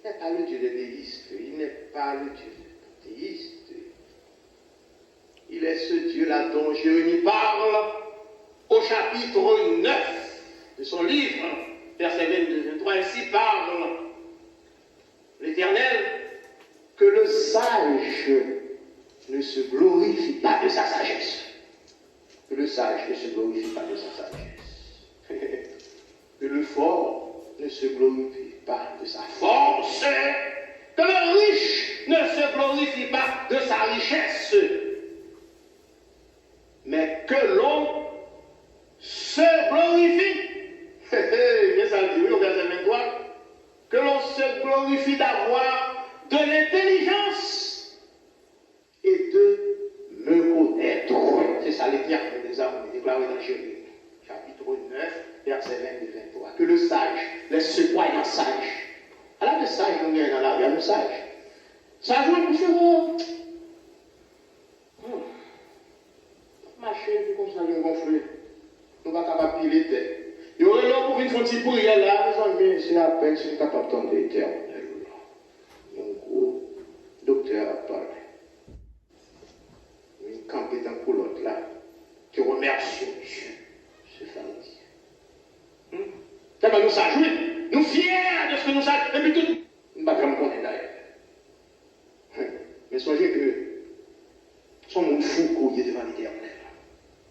n'est pas le Dieu des déistes, il n'est pas le Dieu des théistes. Il est ce Dieu-là dont Jérémie parle au chapitre 9 de son livre, verset 22-23. Ainsi parle l'Éternel, que le sage ne se glorifie pas de sa sagesse. Que le sage ne se glorifie pas de sa sagesse. Que le fort ne se glorifie pas de sa force. Que le riche ne se glorifie pas de sa richesse. Mais que l'on se glorifie. Bien ça le dit, oui, au verset 23. Que l'on se glorifie d'avoir de l'intelligence et de me connaître. C'est ça l'éternel des armes déclaré dans Jérémie, chapitre 9, verset 22-23. Que le sage laisse ce croyant sage. Alors le sage, nous vient dans la vie, le sage. Sage, nous faisons. Marcher, comme ça, nous gonfler. Nous ne sommes pas capables de piler tête. Il y aurait l'homme pour une fontaine pour y aller là, mais c'est à peine si nous sommes capables d'entendre l'éternel. Mon gros docteur a parlé. Il campait dans le coulotte là. Tu remercies Dieu, ce pharisien. D'abord, nous sommes joués. Nous fiers de ce que nous sommes. Et puis tout. Nous ne sommes pas comme on est d'ailleurs. Mais songez que son monde fou couillé devant l'éternel.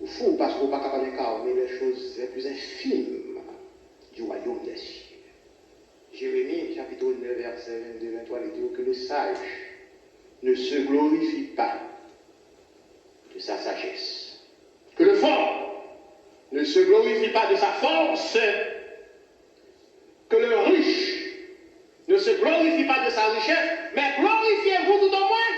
Ou fou parce qu'on n'est pas capable d'incarner les choses les plus infimes du royaume des cieux. Jérémie, chapitre 9, verset 22-23, il dit que le sage ne se glorifie pas de sa sagesse. Que le fort ne se glorifie pas de sa force. Que le riche ne se glorifie pas de sa richesse, mais glorifiez-vous tout au moins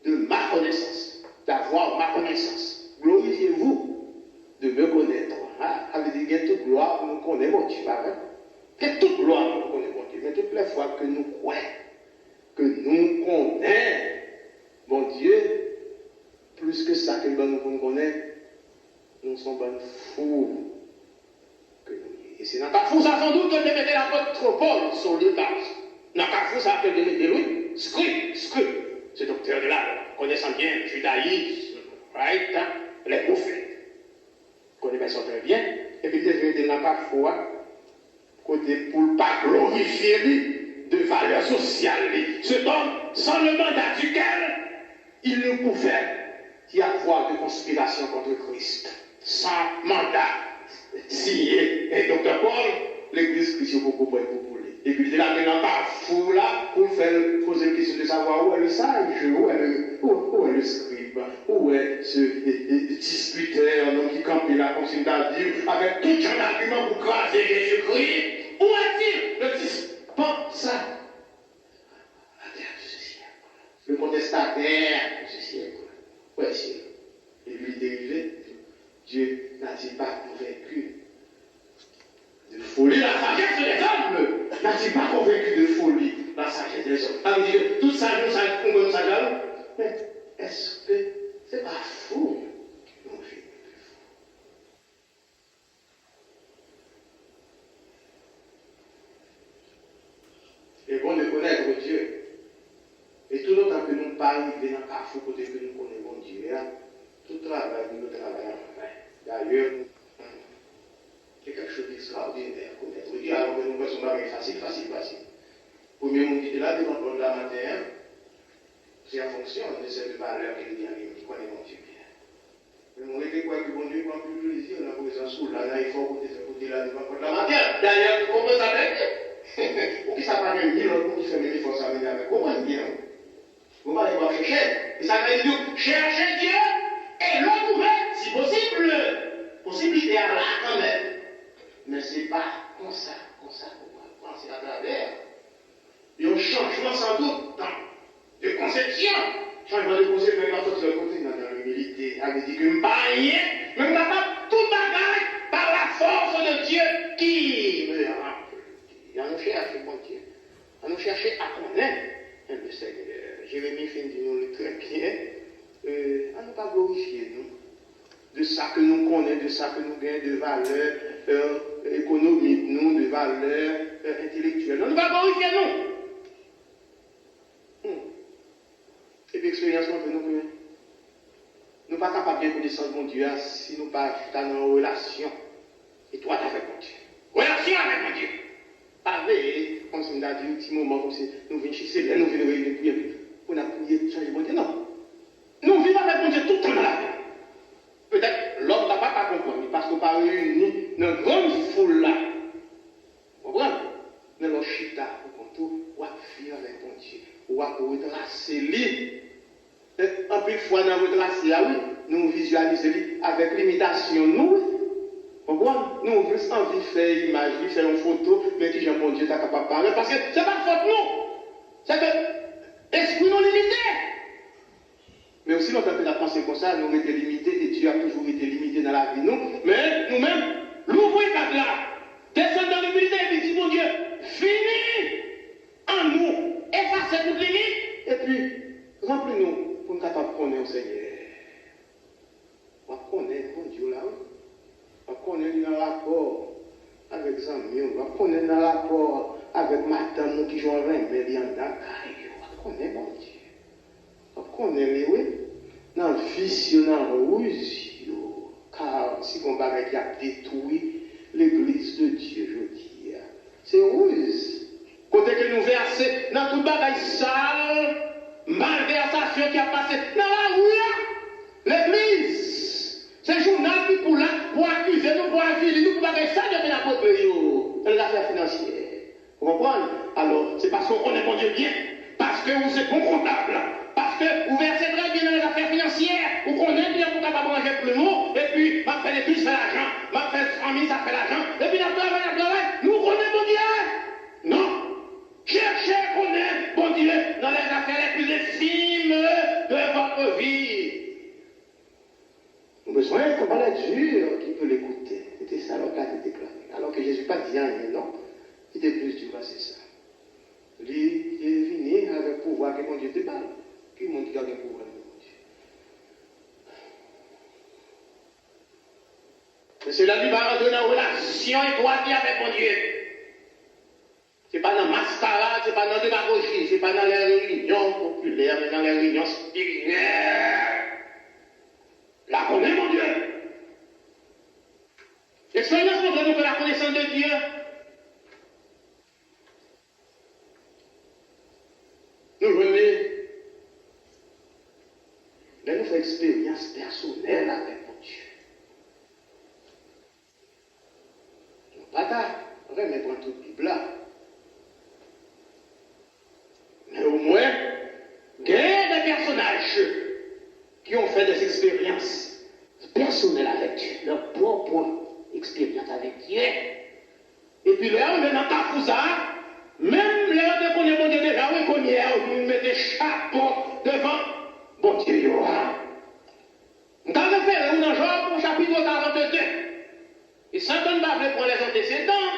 de ma connaissance, d'avoir ma connaissance. Glorifiez-vous de me connaître. Ça veut dire qu'il y a toute gloire nous connaît mon Dieu, pas vrai? Il y a toute gloire nous connaît mon Dieu, mais toutes les fois que nous croyons, que nous connaissons mon Dieu, plus que ça que nous connaissons, nous sommes bonnes fous que nous. Et c'est dans ta fou ça sans doute que de mettre l'apôtre Paul sur le tas. Dans ta fou ça que de mettre lui, script, ce docteur de là, connaissant bien le judaïsme, right, hein, les prophètes. Connaît ça très bien, et puis de n'a pas foi, côté pour ne pas glorifier lui de valeur sociale. Ce homme, sans le mandat duquel il ne pouvait y avoir de conspiration contre Christ. Sans mandat signé. Et docteur Paul, l'église chrétienne beaucoup pour lui. Et puis il a maintenant pas fou là pour faire poser la question de savoir où est le sage, où est le scribe, où est ce disputeur, un homme qui campe là comme si David, avec tout un argument pour craser Jésus-Christ. Où est-il le dispensateur de ce siècle? Le contestataire de ce siècle. Où est-il? Et lui dérivé, Dieu n'a-t-il pas convaincu de folie la sagesse des hommes? N'a-t-il pas convaincu de folie la sagesse des hommes? Ça veut dire que tout ça, nous savons nous savons. Mais est-ce que c'est pas fou? Non, je suis plus fou. Et bon de connaître Dieu. Et tout le temps que nous parlons, il y a un fou côté que nous connaissons Dieu. Tout travail, nous travaillons enfin. D'ailleurs, c'est quelque chose d'extraordinaire connaître Dieu. Alors que nous voyons ça facile. Premier monde qui est là, devant le matin, c'est en fonction de cette valeur qu'il y a, qui connaît mon Dieu bien. Mais on est quoi que bon Dieu, quand plus plaisir, on a posé un sous là, il faut côté là, devant le matin. D'ailleurs, comment ça fait? Pour qui ça parle de Dieu, pour qui fait des efforts, ça veut dire, comment bien? Vous allez voir chercher. Et ça veut dire chercher Dieu et le trouver, si possible. Possibilité à là quand même. Mais ce n'est pas comme ça qu'on va penser à travers. Il y a un changement sans doute de conception. Changement de conception, il va sortir de côté dans l'humilité. Ça veut dire que je ne pas rien, mais je ne pas tout bagaille par la force de Dieu qui me remplit. Et on nous cherche, bon Dieu. On nous cherche à connaître le Seigneur. Jérémie fait nous très bien. On ne pas glorifier nous. De ça que nous connaissons, de ça que nous gagnons de valeur économique, nous, de valeur intellectuelle. Non, expérience de nous. Nous ne sommes pas capables de connaître mon Dieu si nous ne sommes pas dans une relation étroite avec mon Dieu. Relation avec mon Dieu. Pas vrai, comme si on a dit un petit moment, comme si nous venons chez nous venons réunir, prier, on a prié, changer mon Dieu. Non. Nous vivons avec mon Dieu tout le temps dans la vie. Peut-être l'homme n'a pas compris, parce qu'on pas réuni dans une grande foule là. Vous comprenez? Dans le chita, ou à vivre avec mon Dieu, ou à retracer lui. Un peu de fois dans retracer, oui, nous visualisons avec l'imitation, nous. Vous comprenez? Nous avons juste envie de faire une image, de faire une photo, mais qui j'aime mon Dieu, tu capable de parler. Parce que ce n'est pas de faute, non. C'est que l'esprit non limité. Mais aussi, quand on a pensé comme ça, nous avons été limités et Dieu a toujours été limité dans la vie. Nous, mais nous-mêmes, l'ouvrir par là, descendre dans l'humilité et puis dire, mon Dieu, finis en nous, effacez toute limite, et puis remplis-nous pour nous capables de connaître le Seigneur. On va connaître mon Dieu là, on va connaître dans le rapport avec les amis, on va connaître dans le rapport avec madame qui joue en rein, mais il y en a, on va connaître mon Dieu. On est oui, dans le vice, dans le rouge, car si on va qui a détruit l'église de Dieu, je dis, c'est rouge. Côté que nous versons dans tout bagaille sale, malversation qui a passé dans la rue, l'église, c'est le journal qui pour accuser nous, pour accuser nous, pour bagaille sale, il y a un peu dans l'affaire financière. Vous comprenez? Alors, c'est parce qu'on connaît mon Dieu bien, parce que vous êtes bon comptable. Parce que vous versez très bien dans les affaires financières, vous connaissez bien, vous êtes capable de manger plus lourd, et puis, ma fait l'étude, ça fait l'argent, ma fait 100 000, ça fait l'argent, et puis, la travail, nous connaissons bon Dieu. Non. Cherchez à connaître bon Dieu dans les affaires les plus infimes de votre vie. Nous avons besoin d'un combat dur qui peut l'écouter. C'était ça alors qu'il a été déclaré. Alors que Jésus n'a pas dit rien, non. Il était plus dur, c'est ça. Il est venu avec le pouvoir que mon Dieu te parle. Qui montre qu'il a le pouvoir de mon Dieu. Mais c'est là qu'il va rentrer dans une relation étroite avec mon Dieu. Ce n'est pas dans la mascarade, ce n'est pas dans la démagogie, ce n'est pas dans les réunions populaires, mais dans les réunions spirituelles. La connaît mon Dieu. L'expérience montre nous que la connaissance de Dieu, nous venons, là nous faisons expérience personnelle avec mon Dieu. Nous ne pas remettre dans toute Bible là. Mais au moins, il y a des personnages qui ont fait des expériences personnelles avec Dieu, leur propre expérience avec Dieu. Et puis là, on est dans Kafouza, même là, on connaît mon Dieu déjà, on connaît, on met des chapeaux devant bon Dieu. On a fait dans Job au chapitre 42. Et Satan va prendre les antécédents,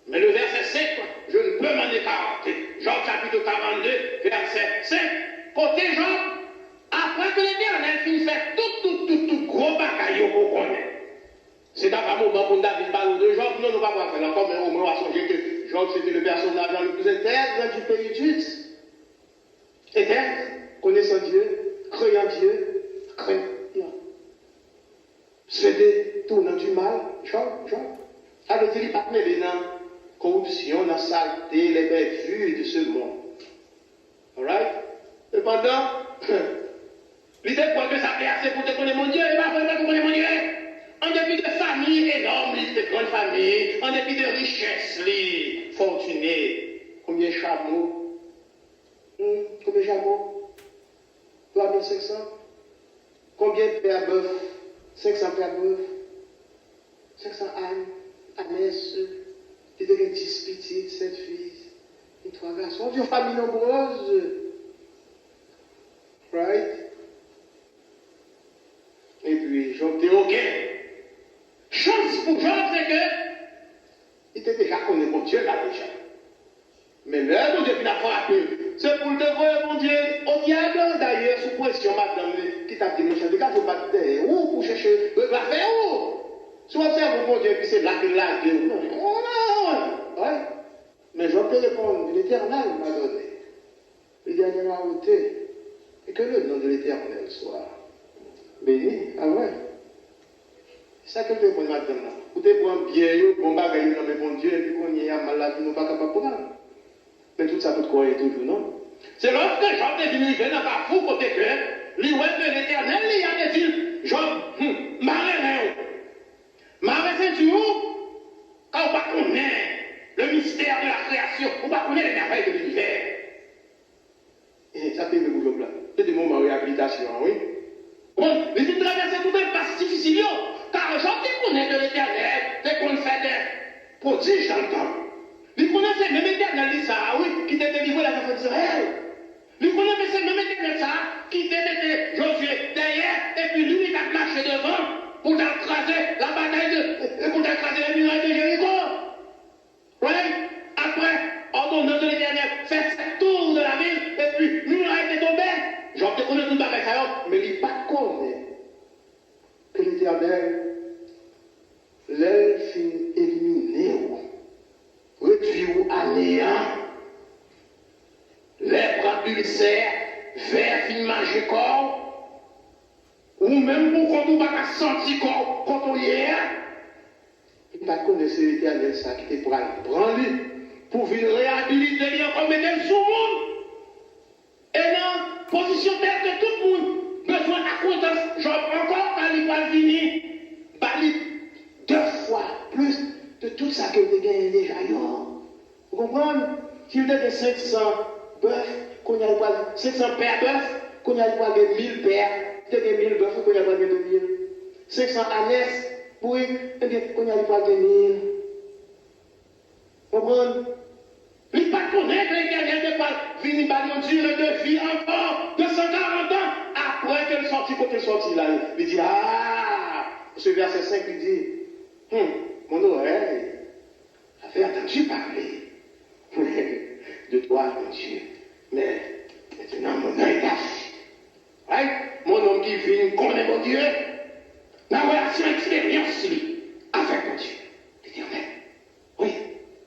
mais le verset 5, je ne peux m'en écarter. Job chapitre 42, verset 5. Côté Job, après que l'Éternel finit fait tout gros bagaille qu'on connaît. C'est dans un moment pour David parle de Job, non, nous ne pouvons pas faire encore, mais au moins on va songer que Job c'était le personnage le plus intègre du pays juif. Intègre, connaissant Dieu, croyant Dieu, croyant. Se détournant du mal, Job. Ça veut dire qu'il n'y a pas de corruption, dans la saleté, les bévues de ce monde. Alright? Cependant, l'idée pour que ça fait assez pour te connaître mon Dieu, et pas pour te connaître mon Dieu. En dépit de famille énorme, de grande famille, en dépit de richesse, fortunée, combien de chameaux? Combien de chameaux? 3500? Combien de paires bœufs? 500 paires bœufs? 500 ânes? Ânesses? Il y a 10 petites, 7 filles, et 3 garçons. Une famille nombreuse. Right? Et puis, Job était OK. Chance pour Job, c'est que il était déjà connu, mon Dieu là déjà. Mais là, mon Dieu, il a frappé. C'est pour le devoir, mon Dieu, au diable, d'ailleurs, sous pression, madame, qui t'a dit, mon cher, regarde, vous battez où pour chercher, vous va faire où? Soit c'est mon Dieu, puis c'est là qu'il l'a dit. Non. Ouais. Mais je peux répondre, l'Éternel m'a donné. Il y a une route. Et que le nom de l'Éternel soit béni. Ah ouais. C'est ça que je te connais maintenant. Vous te prenez bien, bon bagage, mais bon Dieu, et puis qu'on y a mal la vie, nous pas capable de prendre. Mais tout ça, tout quoi est toujours, non? C'est lorsque Job est venu, il n'a pas fou côté que, lui, de l'Éternel, il a dit, Job, marre, marre, c'est du quand on va connaître le mystère de la création, on va connaître les merveilles de l'univers. Et ça fait le boulot là. C'est des moments de réhabilitation, oui. Bon, mais tu traverses tout un passe difficile, car Job connaît de l'Éternel, c'est qu'on fait des prodiges dans le temps. Il connaissait même l'Éternel, ça, oui, qui t'a délivré la terre d'Israël. Il connaissait même l'Éternel, ça, qui t'a été Josué derrière, et puis lui, il a marché devant pour écraser la bataille pour écraser les murailles de Jéricho. Oui, après, ordonnance de l'Éternel, fait ce tour de la ville, et puis muraille est tombée. J'en te connais tout le bagage, mais il n'est pas connaît que l'Éternel, l'elfe éliminé, réduit à néant, les bras ulcères, vers fin manger corps, ou même pour qu'on ne pas sentir corps quand on y est. Il n'a pas connu l'Éternel, ça qui était pour aller prendre pour venir réhabiliter lui encore mettre sous le monde. Et dans position telle que tout le monde besoin d'accordance, genre encore quand il va venir, bali 2 fois plus de tout ça que vous avez déjà. Vous comprenez? S'il y a 500 bœufs, qu'on a 500 paires bœufs, qu'on a 1000 paires, il y a 1000 bœufs, qu'on a 2000. 500 ânesses, oui, qu'on a 1000. Vous comprenez? Il ne pas connaître l'Éternel de pas venir par Dieu de vie encore 240 ans après qu'elle sortit, quand elle sortit là. Il dit, ce verset 5, il dit, mon oreille avait entendu parler de toi, mon Dieu. Mais maintenant, mon œil t'a fait. Ouais? Mon homme qui vit connaît mon Dieu. La relation expérience, lui, avec mon Dieu, l'Éternel. Oui,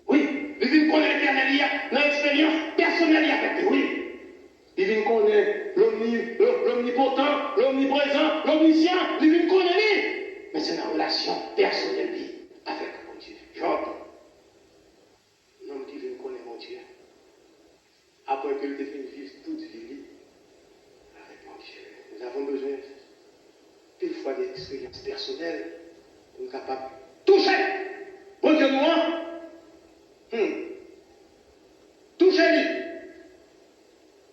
oui. Il vient connaître l'Éternel, il y a l'expérience personnelle avec lui. Oui. Il vient connaître l'omnipotent, l'omniprésent, l'omniscient. Il vient connaître lui. Mais c'est la relation personnelle, lui, avec mon Dieu. Job. L'homme qui vient connaître mon Dieu. Après qu'il ait fini de vivre toute vie avec mon Dieu. Nous avons besoin, une fois, d'expériences personnelles pour être capable de toucher. Bon Dieu, nous, touchez-lui.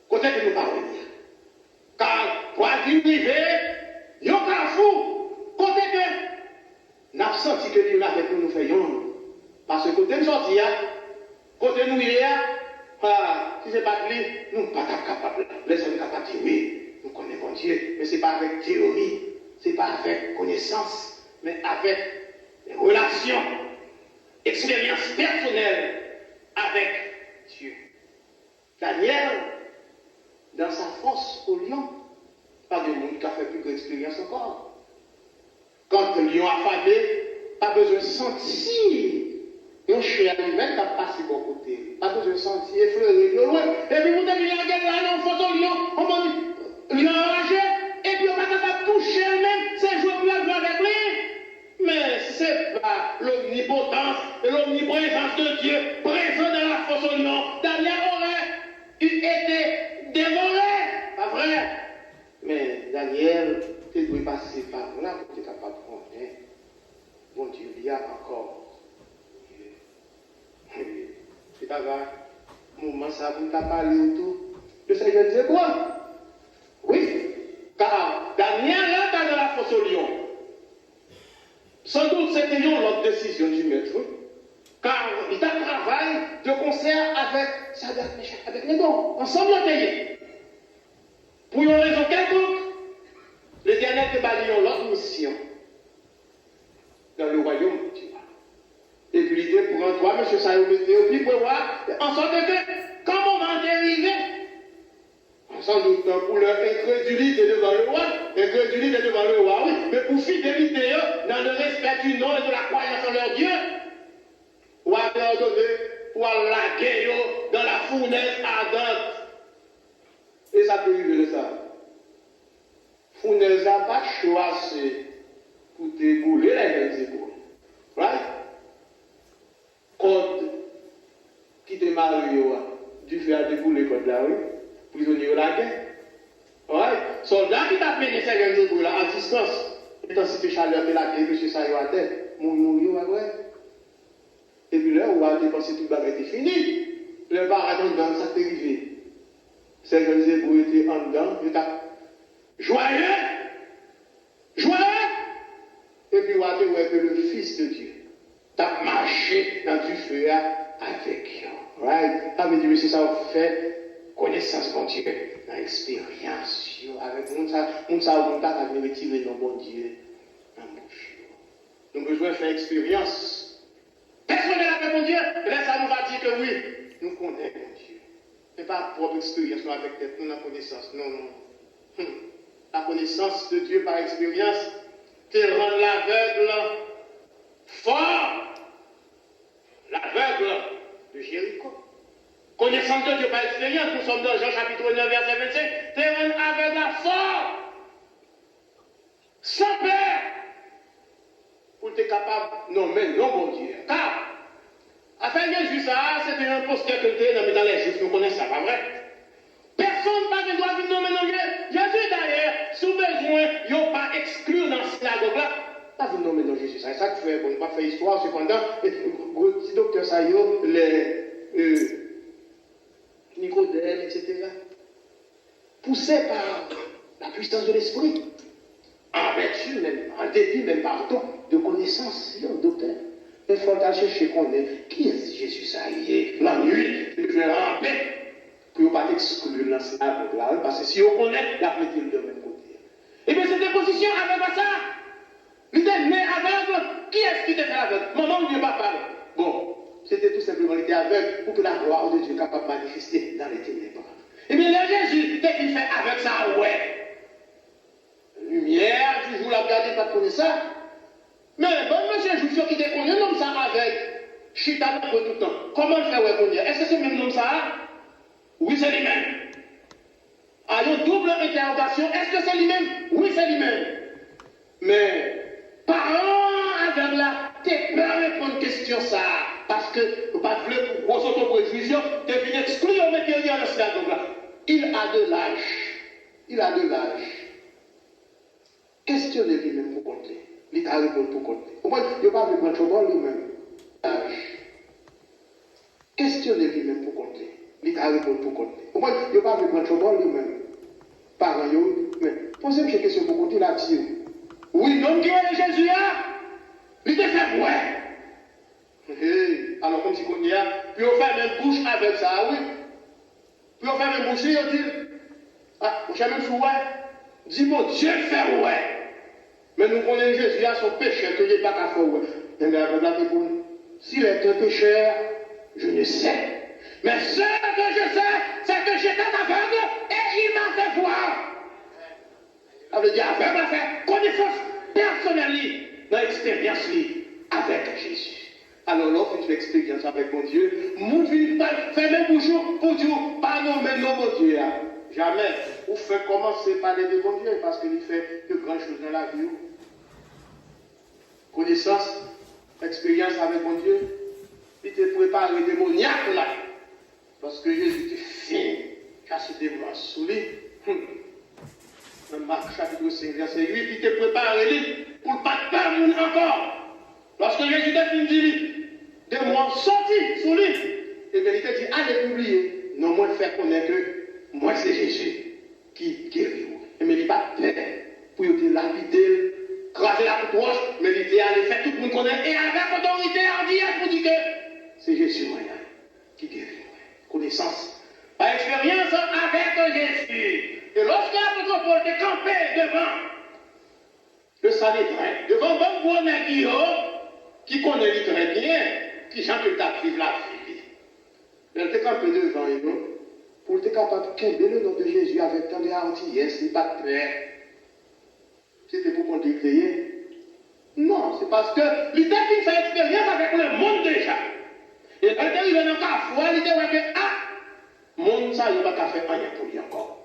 Côté que nous parlons. Car, pour arriver, il y a un carrefour. Côté que nous avons senti que Dieu avec nous, nous faisons. Parce que côté nous sortis, côté nous y est, si ce n'est pas de lui, nous ne sommes pas capables. Les gens sont capables de dire oui, nous connaissons Dieu, mais ce n'est pas avec théorie, ce n'est pas avec connaissance, mais avec des relations, expériences personnelles avec Dieu. Daniel, dans sa force au lion, pas de monde qui a fait plus d'expérience encore. Quand le lion a affamé, pas besoin de sentir. Un chien lui-même qui a passé de bon côté. Pas besoin de sentir, effleurer, loin. Et puis vous avez la gueule là, on photo lion, on m'a dit, lion enragé, et puis on va capable de toucher lui-même, c'est jouer plus avec lui. Mais ce n'est pas l'omnipotence et l'omniprésence de Dieu présent dans la fosse au lion. Daniel aurait été dévoré. Pas vrai? Mais Daniel, tu dois passer par là pour être capable de comprendre. Mon Dieu, il y a encore. C'est pas grave. Moment ça, vous n'avez pas parlé autour. Le Seigneur disait quoi? Oui. Car Daniel là dans la fosse au lion. Sans doute c'était une autre décision du maître. Car il a travaillé de concert avec Sadak, Meshach, avec les dons. Ensemble on payé. Pour une raison quelconque, l'Éternel te balayé l'autre mission dans le royaume de Dieu. Et puis l'idée pour un toi, M. Sayométéo, puis pour voir, en sorte que, quand on va arriver, sans doute pour leur incrédulité devant le roi, oui, mais pour fidélité dans le respect du nom et de la croyance en leur Dieu, ou à pardonner, ou à laguer dans la fournaise ardente. Et ça peut arriver de ça. Founel n'a pas choisi pour débouler les épaules. Right? Code qui te marie, du fait à débouler contre la rue, prisonnier de la guerre. Right? Soldat qui t'a mené ces épaules à distance, intensité chaleur de la guerre, monsieur ça y a tête, mon ouais. Et puis là, on va dépenser tout le bagage était fini. Le barrage en dedans, ça t'est arrivé. C'est que les éboules étaient en dedans, et t'as joyeux, joyeux. Et puis, on va dire que le Fils de Dieu t'a marché dans du feu avec eux. Right? Ça veut dire que c'est ça qu'on fait connaissance de Dieu, dans l'expérience. Avec nous, ça, on t'a retirer dans bon Dieu, dans mon bouche. Nous avons besoin de faire expérience. Personne n'est là avec mon Dieu. Et là, ça nous va dire que oui, nous connaissons mon Dieu. Ce n'est pas propre expérience avec tête, nous la connaissance. Non, non. La connaissance de Dieu par expérience te rend l'aveugle fort. L'aveugle de Jéricho. Connaissance de Dieu par expérience, nous sommes dans Jean chapitre 9, verset 25, te rend aveugle fort. Sans peur. Pour être capable de nommer non bon Dieu. Car, à faire Jésus, ça, c'était un posteur que était dans les Juifs, nous connaissons ça, pas vrai? Personne n'a pas droit de nommer non Dieu. Jésus, d'ailleurs, sous besoin, il n'y a pas exclu dans la synagogue là. Pas de nommer non Jésus, ça. C'est ça que fait, bon, pas fait histoire, cependant, et le petit docteur Sayo, les Nicodème, etc. Poussé par la puissance de l'esprit. En vertu, même, en dépit, même pardon, de connaissance, docteur. Il faut aller chercher qu'on est. Qui est Jésus ça y est? La nuit, il fait ramper. Pour ne pas exclure la synagogue là, parce que si on connaît, la peut-il de même côté. Et bien, cette position avec ça, il était né aveugle. Qui est-ce qui était aveugle? Maman ou papa? Bon, c'était tout simplement qu'il était aveugle pour que la gloire de Dieu soit capable de manifester dans les ténèbres. Et bien, là, Jésus, dès qu'il fait avec ça, ouais. Lumière, toujours la garder, pas de connaissance. Mais bon, monsieur, je suis qui déconne, un homme ça avec Chita tout le temps. Comment le faire reconnaître? Est-ce que c'est le même nom ça? Oui, c'est lui-même. À une double interrogation, est-ce que c'est lui-même? Oui, c'est lui-même. Mais, parents avec la, t'es pas répondre à question ça. Parce que, pas de gros auto-précision, t'es venu exclure au métier de la synagogue là. Il a de l'âge. Il a de l'âge. Questionnez lui-même pour compter. Il t'a répondu pour compter. Au moins, il n'y a pas de prendre lui-même. Questionnez lui-même pour compter. Il t'a répondu pour compter. Au moins, il n'y a pas de prendre lui-même. Parents, mais posez-moi une question pour compter là-dessus. Oui, non, qui est Jésus là? Il te fait ouais. Alors, comme si on y a, puis on fait même bouche avec ça, oui. Puis on fait même bouche, on dit, ah, on fait même sous ouais. Dis bon, Dieu fait ouais. Mais nous connaissons Jésus à son péché, que il n'est pas qu'à faire ouais. Mais avec la réponse, s'il est un pécheur, je ne sais. Mais ce que je sais, c'est que j'étais aveugle et il m'a fait voir. Ça veut dire aveugle m'a fait connaissance personnelle dans l'expérience avec Jésus. Alors là, une expérience avec mon Dieu, mon Dieu, fait même bonjour pour Dieu, pas nommer non mon Dieu. Jamais. Vous faites commencer par parler de bon Dieu parce qu'il fait de grandes choses dans la vie. Connaissance, expérience avec mon Dieu, il te prépare le démoniaque là. Parce que Jésus te fin, casse des bras sous lui. Dans Marc chapitre 5, verset 8, il te prépare lui pour ne pas te perdre encore. Lorsque Jésus t'a fini de dire, des mois sortis sous lui, et bien il te dit, allez publier. Non, moi, faire connaître que moi, c'est Jésus qui guérit. Et mais il n'est pas fait pour te lapider, craser la couche, mais il est allé faire tout le monde connaître, et avec autorité hardiesse pour dire que c'est Jésus qui guérit. Connaissance. Par expérience avec Jésus. Et lorsque l'apôtre Paul est campé devant le Sanhédrin, devant un bon nègre qui connaît très bien, qui Jean que t'arrive la vie. Il était campé devant eux pour être capable de québer le nom de Jésus avec tant de hardiesse et pas de peur. C'était pour qu'on déclaye. Non, c'est parce que l'idée qu'il fait expérience avec le monde déjà. Et quand il est dans la foi, il dit que ah, monde ça, il n'a pas fait rien pour lui encore.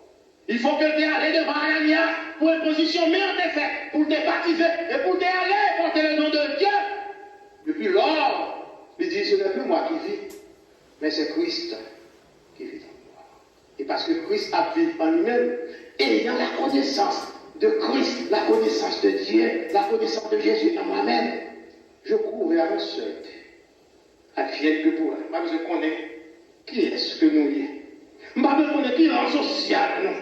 Il faut que tu ailles devant Ananias pour une position meilleure de fait, pour te baptiser et pour te aller porter le nom de Dieu. Depuis lors, il dit, ce n'est plus moi qui vis, mais c'est Christ qui vit en moi. Et parce que Christ a vécu en lui-même, ayant la connaissance de Christ, la connaissance de Dieu, la connaissance de Jésus en moi-même, je cours vers un seul. Advienne que pour elle. Je connais qui est-ce que nous y est. Je connais qui est en social, non.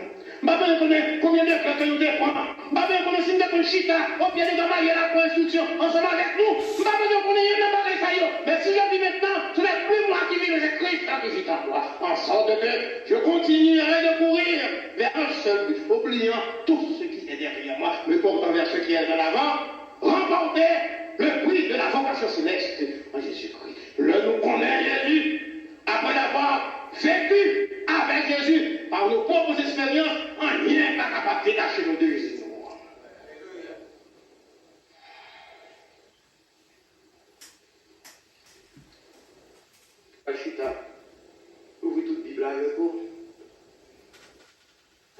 Je connais combien de fois que nous dépendons. Je connais si nous avons chita au pied de la la construction ensemble avec nous. Je connais une bagaille. Mais si je vis maintenant, ce n'est plus moi qui vis, mais c'est Christ qui vit en moi. En sorte que je continuerai de courir vers un seul but, oubliant tout ce qui est derrière moi, me portant vers ce qui est de l'avant, remporter le prix de la vocation céleste en Jésus-Christ. Nous connaissons Jésus après l'avoir vécu avec Jésus par nos propres expériences, en rien pas capable de détacher nos deux Jésus. Achita, ouvrez toute Bible avec vous.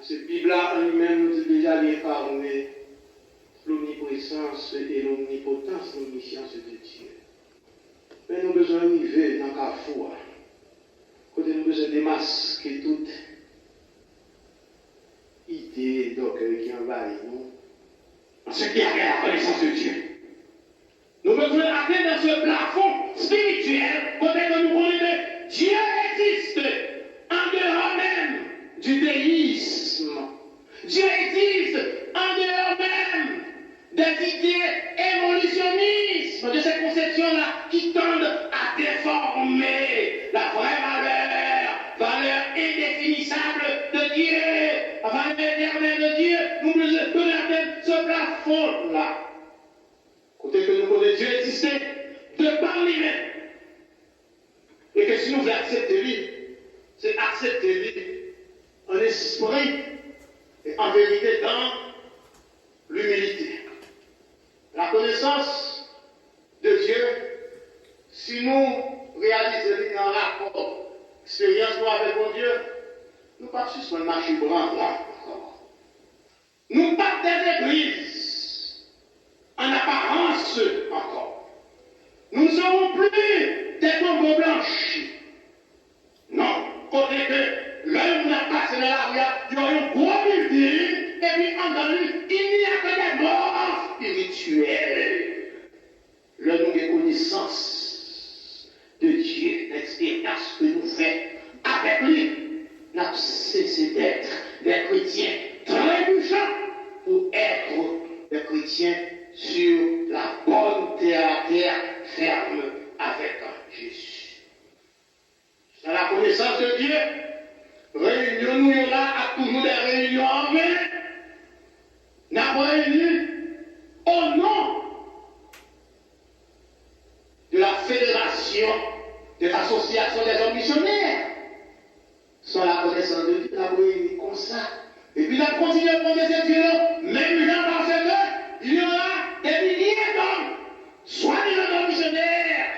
Cette Bible en lui-même nous dit déjà l'incarné l'omniprésence et l'omnipotence, l'omniscience de Dieu. Mais nous avons besoin de vivre dans la foi. Quand nous avons besoin de démasquer toute idée d'orgueil qui envahit nous, en ce qui est la connaissance de Dieu. Nous devons aller dans ce plafond spirituel, côté que nous connaissons Dieu existe en dehors même du déisme. Dieu existe en dehors même des idées évolutionnistes, de ces conceptions-là qui tendent à déformer la vraie valeur indéfinissable de Dieu, la valeur éternelle de Dieu. Nous devons atteindre ce plafond-là. Côté que nous connaissons Dieu exister de par lui-même. Et que si nous voulons accepter lui, c'est accepter lui en esprit et en vérité dans l'humilité. La connaissance de Dieu, si nous réalisons un rapport, expérience avec mon Dieu, nous ne partons pas sur un marché blanc là encore. Nous partons des églises en apparence encore. Nous ne serons plus des tombes blanches. Non, côté que l'homme n'a passé dans la rue, il y aura un gros building, et puis en dans lui, il n'y a que des morts spirituels. Le nom de connaissance de Dieu, l'expérience que nous faisons avec lui, n'a cessé d'être des chrétiens trébuchants pour être des chrétiens sur la bonne terre à terre ferme avec Jésus. Dans la connaissance de Dieu, réunions-nous là à toujours des réunions en vain. Nous avons réuni au nom de la fédération de l'association des hommes missionnaires. Sans la connaissance de Dieu, nous avons réuni comme ça. Et puis nous avons continué à prendre ces dieux-là, même gens parce qu'il y aura des milliers d'hommes, soi-disant hommes missionnaires,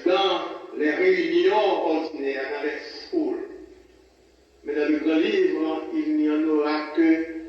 dans les réunions ordinaires, dans les foules. Mais dans le grand livre, il n'y en aura que